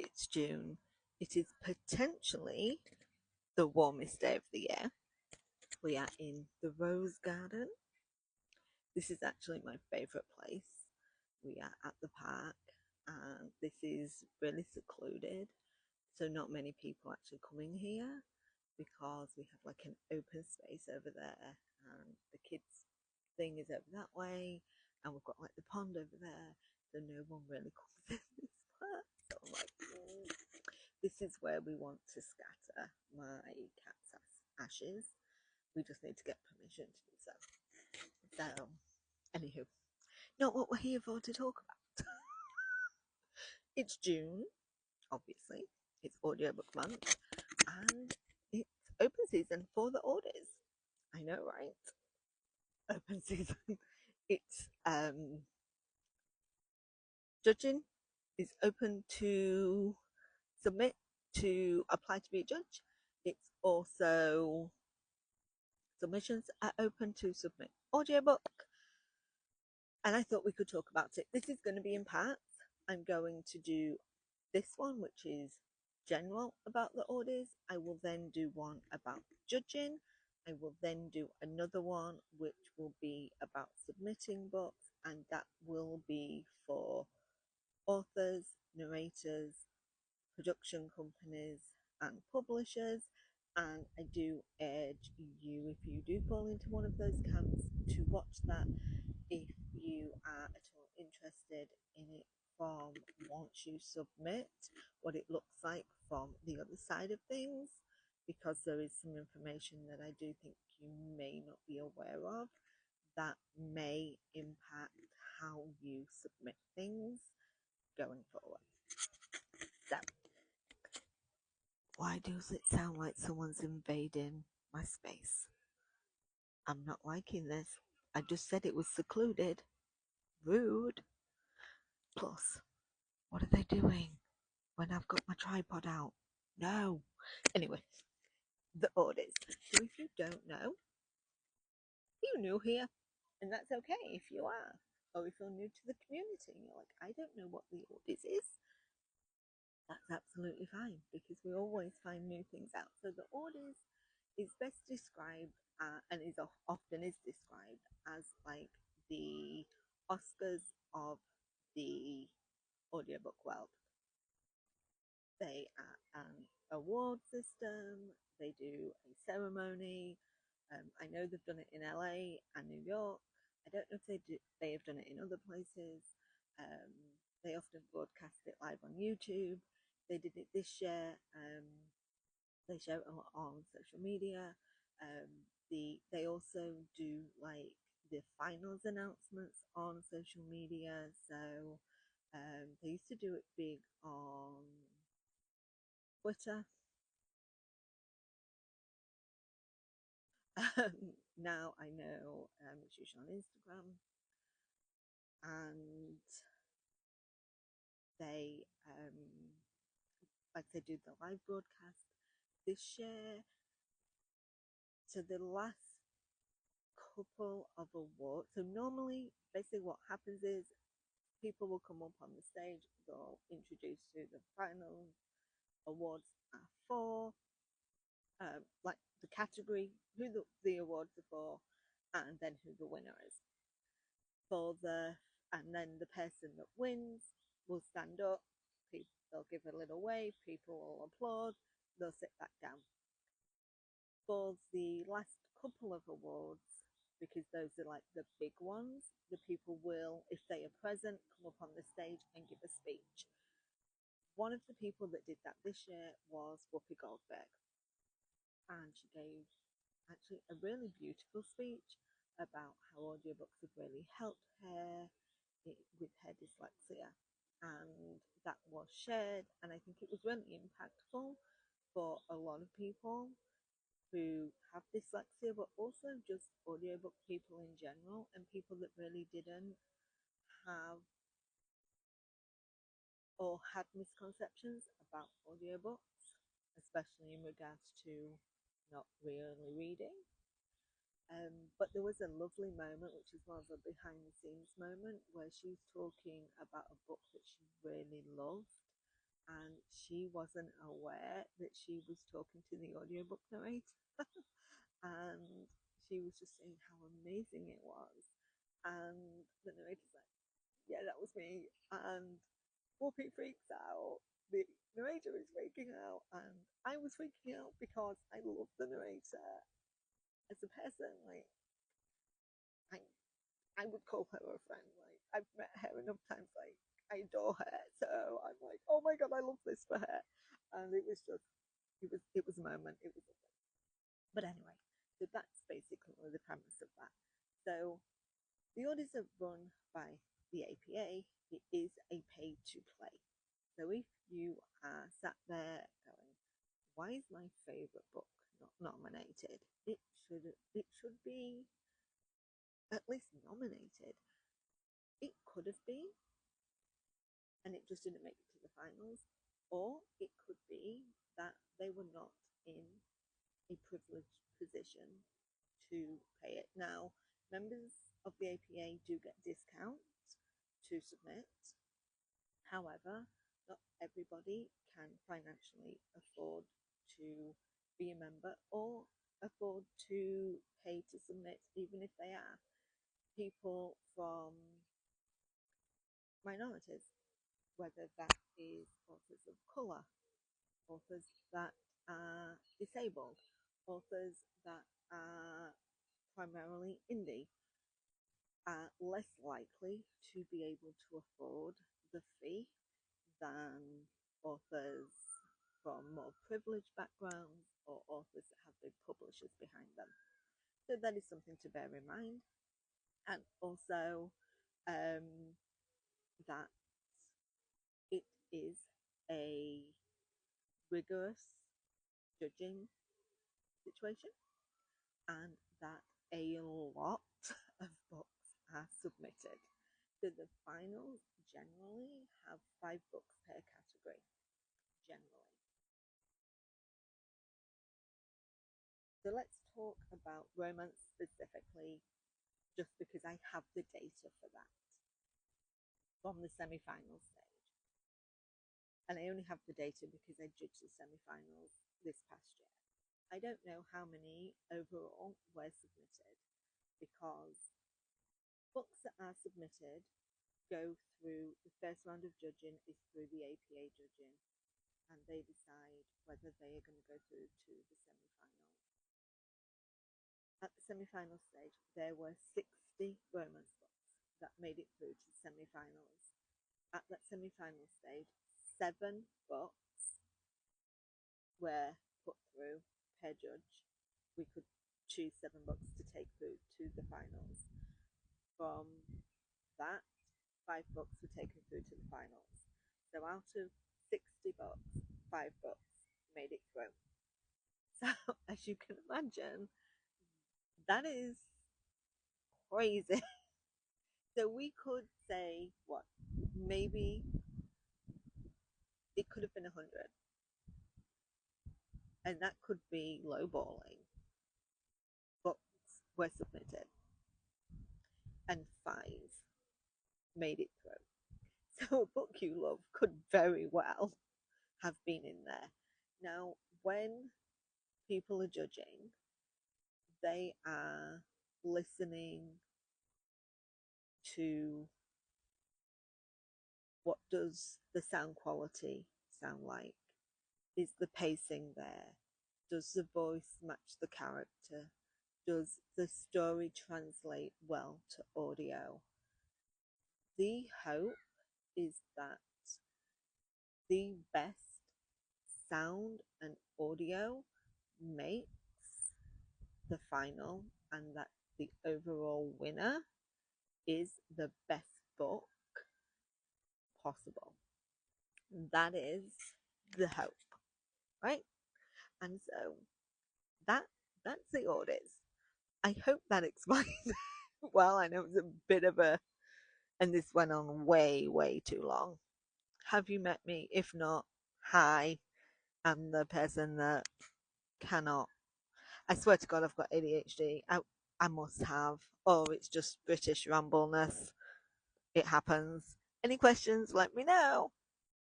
It's June. It is potentially the warmest day of the year. We are in the Rose Garden. This is actually my favourite place. We are at the park and this is really secluded. So not many people actually coming here because we have like an open space over there and the kids thing is over that way and we've got like the pond over there, so no one really comes in this part. So I'm like, this is where we want to scatter my cat's ashes. We just need to get permission to do so. So, anywho, not what we're here for to talk about. It's June, obviously. It's audiobook month, and it's open season for the Audies. I know, right? Open season. It's judging is open to submit to apply to be a judge. It's also submissions are open to submit audiobook. And I thought we could talk about it. This is going to be in parts. I'm going to do this one, which is general about the Audies. I will then do one about judging. I will then do another one, which will be about submitting books, and that will be for authors, narrators, production companies, and publishers. And I do urge you, if you do fall into one of those camps, to watch that if you are at all interested in it from once you submit, what it looks like from the other side of things, because there is some information that I do think you may not be aware of that may impact how you submit things going forward. So, why does it sound like someone's invading my space? I'm not liking this. I just said it was secluded. Rude. Plus, what are they doing when I've got my tripod out? No. Anyway, the Audies. So if you don't know, you're new here, and that's okay if you are. Or if you're new to the community and you're like, I don't know what the Audies is, that's absolutely fine because we always find new things out. So the Audies is best described and is often is described as like the Oscars of the audiobook world. They are an award system. They do a ceremony. I know they've done it in LA and New York. I don't know if they have done it in other places. Um, they often broadcast it live on YouTube. They did it this year. They show it a lot on social media. They also do like the finals announcements on social media. So they used to do it big on Twitter. Now I know it's usually on Instagram, and they like they do the live broadcast this year. So the last couple of awards. So normally, basically, what happens is people will come up on the stage. They'll introduce who the final awards are for, like the category, who the awards are for, and then who the winner is. And then the person that wins will stand up. They'll give a little wave. People will applaud. They'll sit back down. For the last couple of awards, because those are like the big ones, the people will, if they are present, come up on the stage and give a speech. One of the people that did that this year was Whoopi Goldberg, and she gave actually a really beautiful speech about how audiobooks have really helped her with her dyslexia, and that was shared, and I think it was really impactful for a lot of people who have dyslexia, but also just audiobook people in general and people that really didn't have or had misconceptions about audiobooks, especially in regards to not really reading. But there was a lovely moment, which is more of a behind the scenes moment, where she's talking about a book that she really loved and she wasn't aware that she was talking to the audiobook narrator. And she was just saying how amazing it was. And the narrator's like, yeah, that was me. And Whoopi freaks out. The narrator is freaking out. And I was freaking out because I love the narrator as a person. Like, I, I would call her a friend. Like, I've met her enough times. Like, I adore her. So I'm like, oh my God, I love this for her. And it was just, it was a moment. It was lovely. But anyway, so that's basically the premise of that. So the Audies are run by the APA. It is a pay to play. So if you are sat there going, why is my favourite book not nominated? It should be at least nominated. It could have been, and it just didn't make it to the finals. Or it could be that they were not in a privileged position to pay it. Now, members of the APA do get discounts to submit. However, not everybody can financially afford to be a member or afford to pay to submit, even if they are people from minorities, whether that is authors of colour, authors that are disabled, authors that are primarily indie, are less likely to be able to afford the fee than authors from more privileged backgrounds or authors that have big publishers behind them. So that is something to bear in mind. And also that it is a rigorous judging situation, and that a lot of books are submitted. So the finals generally have 5 books per category, generally. So let's talk about romance specifically, just because I have the data for that from the semi-final stage. And I only have the data because I judged the semi-finals this past year. I don't know how many overall were submitted, because books that are submitted go through the first round of judging is through the APA judging, and they decide whether they are going to go through to the semi-finals. At the semi-final stage, there were 60 romance books that made it through to semi-finals. At that semi-final stage, 7 books were put through per judge. We could choose 7 books to take through to the finals. From that, 5 books were taken through to the finals. So out of 60 books, 5 books made it through. So as you can imagine, that is crazy. So we could say, what, maybe it could have been 100, and that could be lowballing. Books were submitted, and 5 made it through. So a book you love could very well have been in there. Now, when people are judging, they are listening to what does the sound quality sound like? Is the pacing there? Does the voice match the character? Does the story translate well to audio? The hope is that the best sound and audio makes the final, and that the overall winner is the best book possible. That is the hope, right? And so that's the Audies. I hope that explains well. I know it was a bit of a, and this went on way too long. Have you met me? If not, hi. I'm the person that cannot. I swear to God, I've got ADHD. I must have, or it's just British rambleness. It happens. Any questions? Let me know.